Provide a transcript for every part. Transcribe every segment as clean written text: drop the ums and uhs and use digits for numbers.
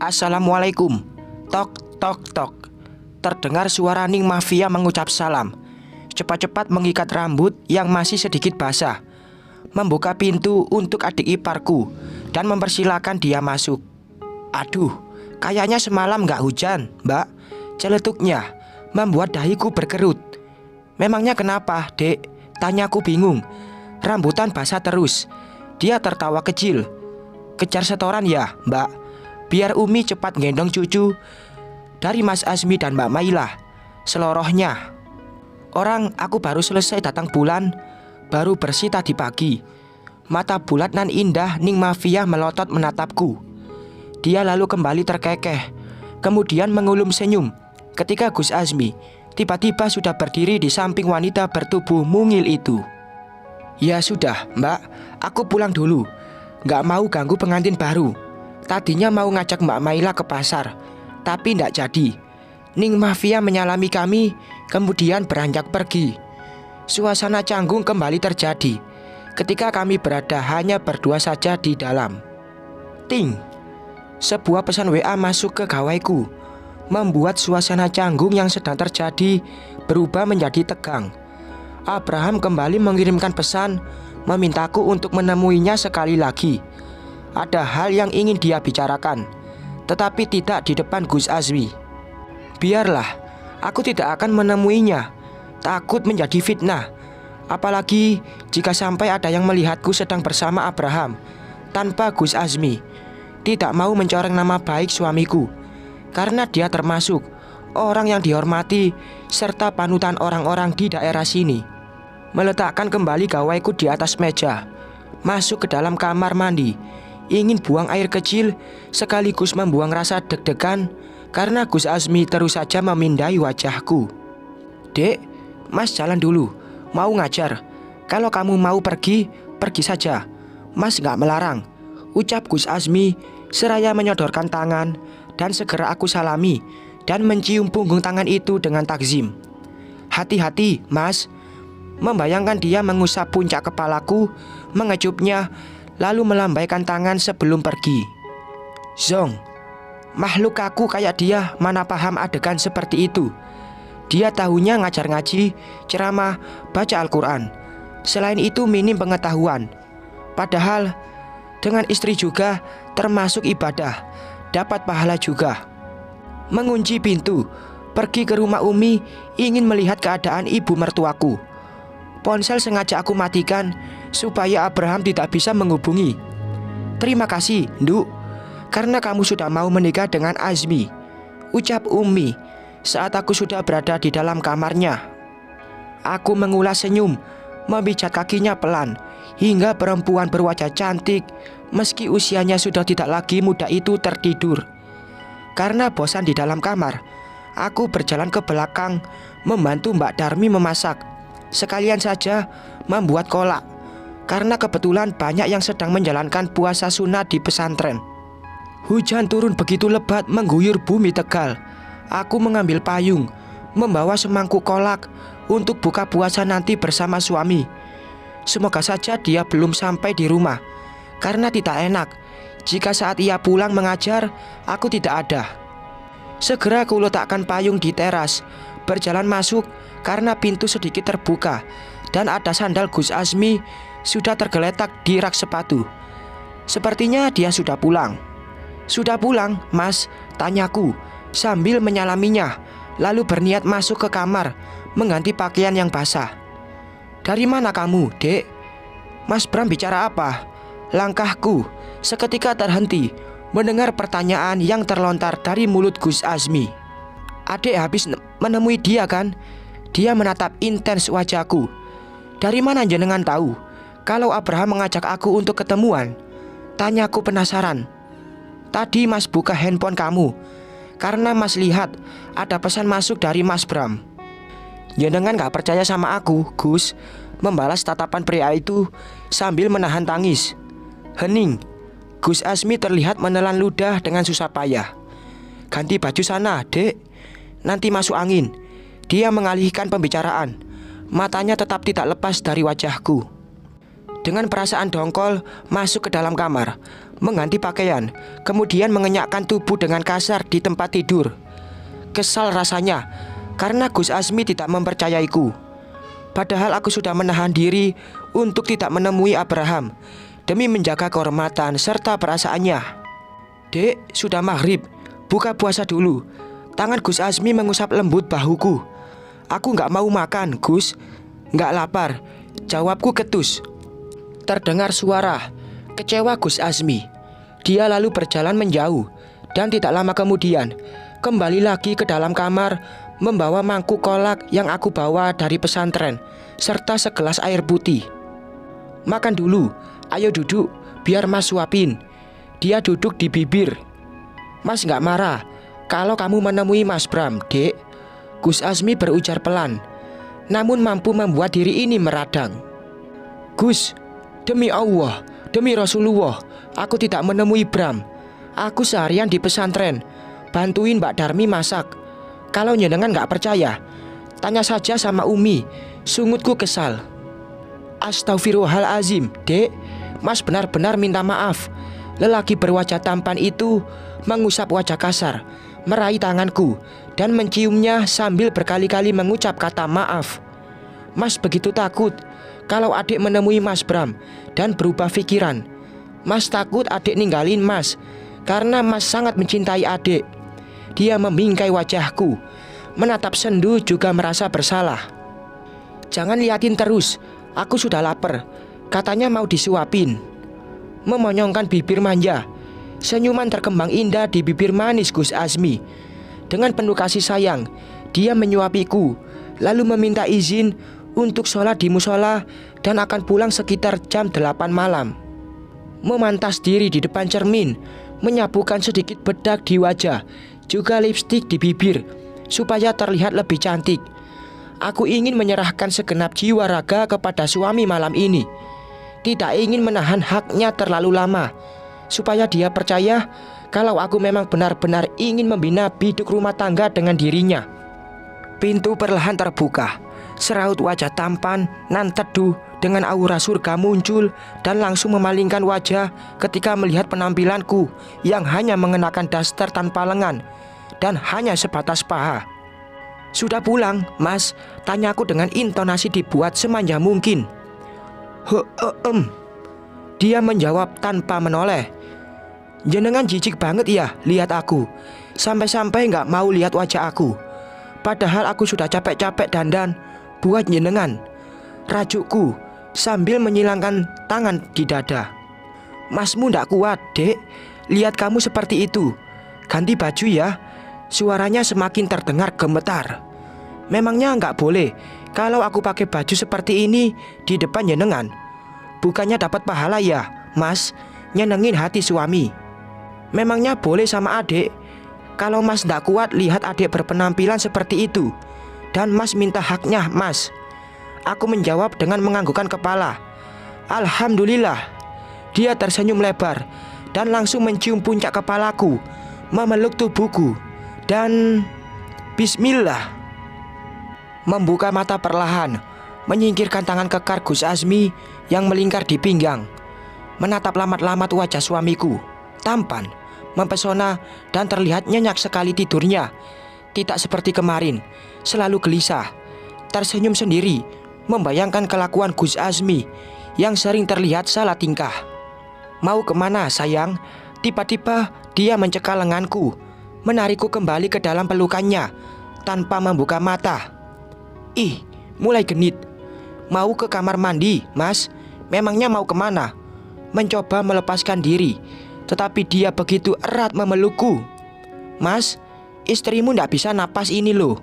Assalamualaikum. Tok, tok, tok. Terdengar suara Ning Mafia mengucap salam. Cepat-cepat mengikat rambut yang masih sedikit basah, membuka pintu untuk adik iparku dan mempersilahkan dia masuk. Aduh, kayaknya semalam nggak hujan, Mbak. Celetuknya membuat dahiku berkerut. Memangnya kenapa, Dek? Tanyaku bingung. Rambutan basah terus. Dia tertawa kecil. Kejar setoran ya, Mbak. Biar Umi cepat gendong cucu dari Mas Azmi dan Mbak Mailah. Selorohnya. Orang aku baru selesai datang bulan, baru bersih tadi pagi. Mata bulat nan indah Ning Mafia melotot menatapku. Dia lalu kembali terkekeh, kemudian mengulum senyum ketika Gus Azmi tiba-tiba sudah berdiri di samping wanita bertubuh mungil itu. Ya sudah, Mbak, aku pulang dulu. Gak mau ganggu pengantin baru. Tadinya mau ngajak Mbak Maila ke pasar, tapi ndak jadi. Ning Mafia menyalami kami, kemudian beranjak pergi. Suasana canggung kembali terjadi ketika kami berada hanya berdua saja di dalam. Ting! Sebuah pesan WA masuk ke gawaiku, membuat suasana canggung yang sedang terjadi berubah menjadi tegang. Abraham kembali mengirimkan pesan, memintaku untuk menemuinya sekali lagi. Ada hal yang ingin dia bicarakan, tetapi tidak di depan Gus Azmi. Biarlah, aku tidak akan menemuinya. Takut menjadi fitnah. Apalagi jika sampai ada yang melihatku sedang bersama Abraham tanpa Gus Azmi. Tidak mau mencoreng nama baik suamiku, karena dia termasuk orang yang dihormati serta panutan orang-orang di daerah sini. Meletakkan kembali gawaiku di atas meja, masuk ke dalam kamar mandi, ingin buang air kecil sekaligus membuang rasa deg-degan karena Gus Azmi terus saja memindai wajahku. Dek, Mas jalan dulu, mau ngajar. Kalau kamu mau pergi, pergi saja. Mas gak melarang, ucap Gus Azmi seraya menyodorkan tangan, dan segera aku salami dan mencium punggung tangan itu dengan takzim. Hati-hati, Mas. Membayangkan dia mengusap puncak kepalaku, mengecupnya, lalu melambaikan tangan sebelum pergi. Zong, makhluk aku kayak dia mana paham adegan seperti itu. Dia tahunya ngajar ngaji, ceramah, baca Al-Quran. Selain itu minim pengetahuan. Padahal dengan istri juga termasuk ibadah, dapat pahala juga. Mengunci pintu, pergi ke rumah Umi, ingin melihat keadaan ibu mertuaku. Ponsel sengaja aku matikan supaya Abraham tidak bisa menghubungi. Terima kasih, Nduk, karena kamu sudah mau menikah dengan Azmi, ucap Umi saat aku sudah berada di dalam kamarnya. Aku mengulas senyum, memijat kakinya pelan, hingga perempuan berwajah cantik meski usianya sudah tidak lagi muda itu tertidur. Karena bosan di dalam kamar, aku berjalan ke belakang membantu Mbak Darmi memasak. Sekalian saja membuat kolak, karena kebetulan banyak yang sedang menjalankan puasa sunat di pesantren. Hujan turun begitu lebat mengguyur bumi Tegal. Aku mengambil payung, membawa semangkuk kolak untuk buka puasa nanti bersama suami. Semoga saja dia belum sampai di rumah, karena tidak enak jika saat ia pulang mengajar aku tidak ada. Segera aku letakkan payung di teras, berjalan masuk karena pintu sedikit terbuka dan ada sandal Gus Azmi sudah tergeletak di rak sepatu. Sepertinya dia sudah pulang. Sudah pulang, Mas? Tanyaku sambil menyalaminya, lalu berniat masuk ke kamar mengganti pakaian yang basah. Dari mana kamu, Dek? Mas Bram bicara apa? Langkahku seketika terhenti mendengar pertanyaan yang terlontar dari mulut Gus Azmi. Adek habis menemui dia kan? Dia menatap intens wajahku. Dari mana jenengan tahu kalau Abraham mengajak aku untuk ketemuan? Tanyaku penasaran. Tadi Mas buka handphone kamu, karena Mas lihat ada pesan masuk dari Mas Bram. Jenengan gak percaya sama aku, Gus, membalas tatapan pria itu sambil menahan tangis. Hening. Gus Azmi terlihat menelan ludah dengan susah payah. Ganti baju sana, Dek, nanti masuk angin. Dia mengalihkan pembicaraan. Matanya tetap tidak lepas dari wajahku. Dengan perasaan dongkol masuk ke dalam kamar, mengganti pakaian, kemudian mengenyakkan tubuh dengan kasar di tempat tidur. Kesal rasanya karena Gus Azmi tidak mempercayaiku. Padahal aku sudah menahan diri untuk tidak menemui Abraham demi menjaga kehormatan serta perasaannya. Dek, sudah maghrib, buka puasa dulu. Tangan Gus Azmi mengusap lembut bahuku. Aku nggak mau makan, Gus. Nggak lapar, jawabku ketus. Terdengar suara kecewa Gus Azmi. Dia lalu berjalan menjauh dan tidak lama kemudian kembali lagi ke dalam kamar membawa mangkuk kolak yang aku bawa dari pesantren serta segelas air putih. Makan dulu, ayo duduk, biar Mas suapin. Dia duduk di bibir. Mas nggak marah kalau kamu menemui Mas Bram, Dek. Gus Azmi berujar pelan, namun mampu membuat diri ini meradang. Gus, demi Allah, demi Rasulullah, aku tidak menemui Bram. Aku seharian di pesantren, bantuin Mbak Darmi masak. Kalau nyenengan gak percaya, tanya saja sama Umi. Sungutku kesal. Astagfirullahalazim, Dek. Mas benar-benar minta maaf. Lelaki berwajah tampan itu mengusap wajah kasar, meraih tanganku, dan menciumnya sambil berkali-kali mengucap kata maaf. Mas begitu takut kalau adik menemui Mas Bram dan berubah pikiran. Mas takut adik ninggalin Mas karena Mas sangat mencintai adik. Dia membingkai wajahku, menatap sendu juga merasa bersalah. Jangan liatin terus, aku sudah lapar. Katanya mau disuapin. Memonyongkan bibir manja. Senyuman terkembang indah di bibir manis Gus Azmi. Dengan penuh kasih sayang, dia menyuapiku, lalu meminta izin untuk sholat di musola dan akan pulang sekitar jam 8 malam. Memantas diri di depan cermin, menyapukan sedikit bedak di wajah, juga lipstik di bibir, supaya terlihat lebih cantik. Aku ingin menyerahkan segenap jiwa raga kepada suami malam ini. Tidak ingin menahan haknya terlalu lama, supaya dia percaya kalau aku memang benar-benar ingin membina biduk rumah tangga dengan dirinya. Pintu perlahan terbuka. Seraut wajah tampan nan teduh dengan aura surga muncul dan langsung memalingkan wajah ketika melihat penampilanku yang hanya mengenakan daster tanpa lengan dan hanya sebatas paha. Sudah pulang, Mas? Tanyaku dengan intonasi dibuat semanja mungkin. Dia menjawab tanpa menoleh. Jenengan jijik banget ya lihat aku. Sampai-sampai gak mau lihat wajah aku. Padahal aku sudah capek-capek dandan buat jenengan, rajukku sambil menyilangkan tangan di dada. Masmu ndak kuat, Dek. Lihat kamu seperti itu. Ganti baju ya. Suaranya semakin terdengar gemetar. Memangnya nggak boleh kalau aku pakai baju seperti ini di depan jenengan? Bukannya dapat pahala ya, Mas? Nyenengin hati suami. Memangnya boleh sama adik? Kalau Mas ndak kuat lihat adik berpenampilan seperti itu dan Mas minta haknya, Mas. Aku menjawab dengan menganggukkan kepala. Alhamdulillah. Dia tersenyum lebar dan langsung mencium puncak kepalaku, memeluk tubuhku, dan bismillah. Membuka mata perlahan, menyingkirkan tangan kekar Gus Azmi yang melingkar di pinggang. Menatap lamat-lamat wajah suamiku, tampan, mempesona, dan terlihat nyenyak sekali tidurnya. Tidak seperti kemarin, selalu gelisah. Tersenyum sendiri, membayangkan kelakuan Gus Azmi yang sering terlihat salah tingkah. Mau kemana sayang? Tiba-tiba dia mencekal lenganku, menarikku kembali ke dalam pelukannya tanpa membuka mata. Ih, mulai genit. Mau ke kamar mandi, Mas? Memangnya mau kemana? Mencoba melepaskan diri, tetapi dia begitu erat memelukku. Mas, istrimu ndak bisa napas ini loh.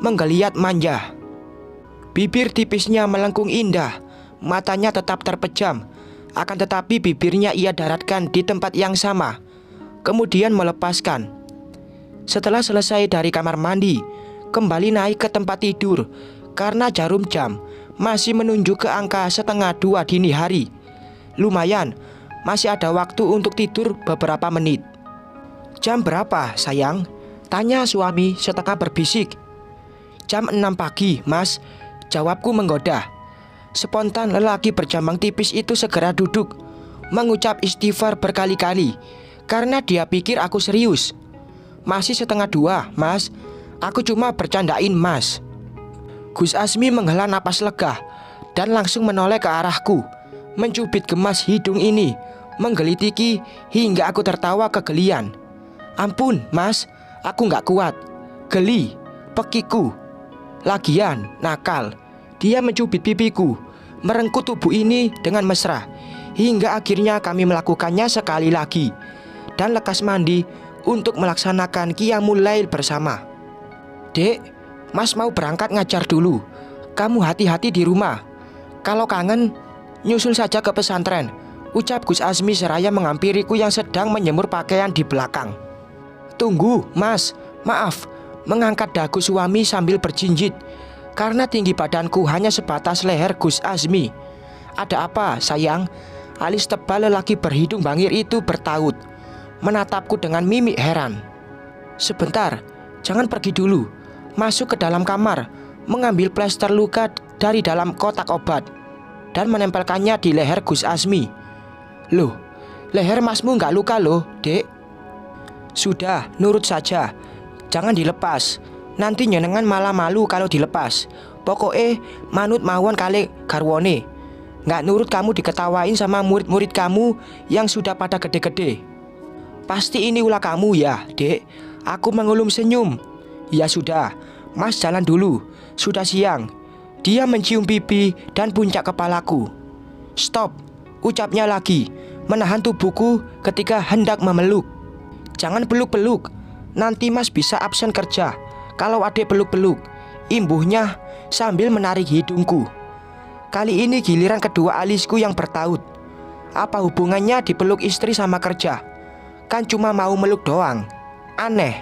Menggeliat manja. Bibir tipisnya melengkung indah, matanya tetap terpejam. Akan tetapi bibirnya ia daratkan di tempat yang sama, kemudian melepaskan. Setelah selesai dari kamar mandi, kembali naik ke tempat tidur karena jarum jam masih menunjuk ke angka 1:30 dini hari. Lumayan, masih ada waktu untuk tidur beberapa menit. Jam berapa sayang? Tanya suami setengah berbisik. Jam 6 pagi, Mas. Jawabku menggoda. Spontan lelaki berjambang tipis itu segera duduk, mengucap istighfar berkali-kali karena dia pikir aku serius. Masih 1:30, Mas. Aku cuma bercandain, Mas. Gus Azmi menghela napas lega dan langsung menoleh ke arahku, mencubit gemas hidung ini, menggelitiki hingga aku tertawa kegelian. Ampun, Mas, aku gak kuat. Geli, pekiku. Lagian, nakal. Dia mencubit pipiku, merengkuh tubuh ini dengan mesra, hingga akhirnya kami melakukannya sekali lagi dan lekas mandi untuk melaksanakan qiyamul lail bersama. Dek, Mas mau berangkat ngajar dulu. Kamu hati-hati di rumah. Kalau kangen, nyusul saja ke pesantren, ucap Gus Azmi seraya menghampiriku yang sedang menjemur pakaian di belakang. Tunggu, Mas. Maaf, mengangkat dagu suami sambil berjinjit karena tinggi badanku hanya sebatas leher Gus Azmi. Ada apa, sayang? Alis tebal lelaki berhidung bangir itu bertaut, menatapku dengan mimik heran. Sebentar, jangan pergi dulu. Masuk ke dalam kamar, mengambil plester luka dari dalam kotak obat dan menempelkannya di leher Gus Azmi. Loh, leher masmu nggak luka loh, Dek. Sudah, nurut saja. Jangan dilepas. Nanti nyenengan malah malu kalau dilepas. Pokoknya manut mawon kali garwone. Nggak nurut kamu diketawain sama murid-murid kamu yang sudah pada gede-gede. Pasti ini ulah kamu ya, Dek. Aku mengulum senyum. Ya sudah, Mas jalan dulu. Sudah siang. Dia mencium pipi dan puncak kepalaku. Stop, ucapnya lagi, menahan tubuhku ketika hendak memeluk. Jangan peluk-peluk. Nanti Mas bisa absen kerja kalau adek peluk-peluk, imbuhnya sambil menarik hidungku. Kali ini giliran kedua alisku yang bertaut. Apa hubungannya dipeluk istri sama kerja? Kan cuma mau meluk doang. Aneh.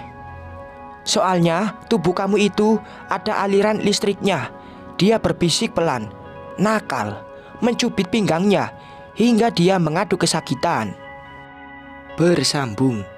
Soalnya tubuh kamu itu ada aliran listriknya. Dia berbisik pelan, nakal, mencubit pinggangnya hingga dia mengadu kesakitan. Bersambung.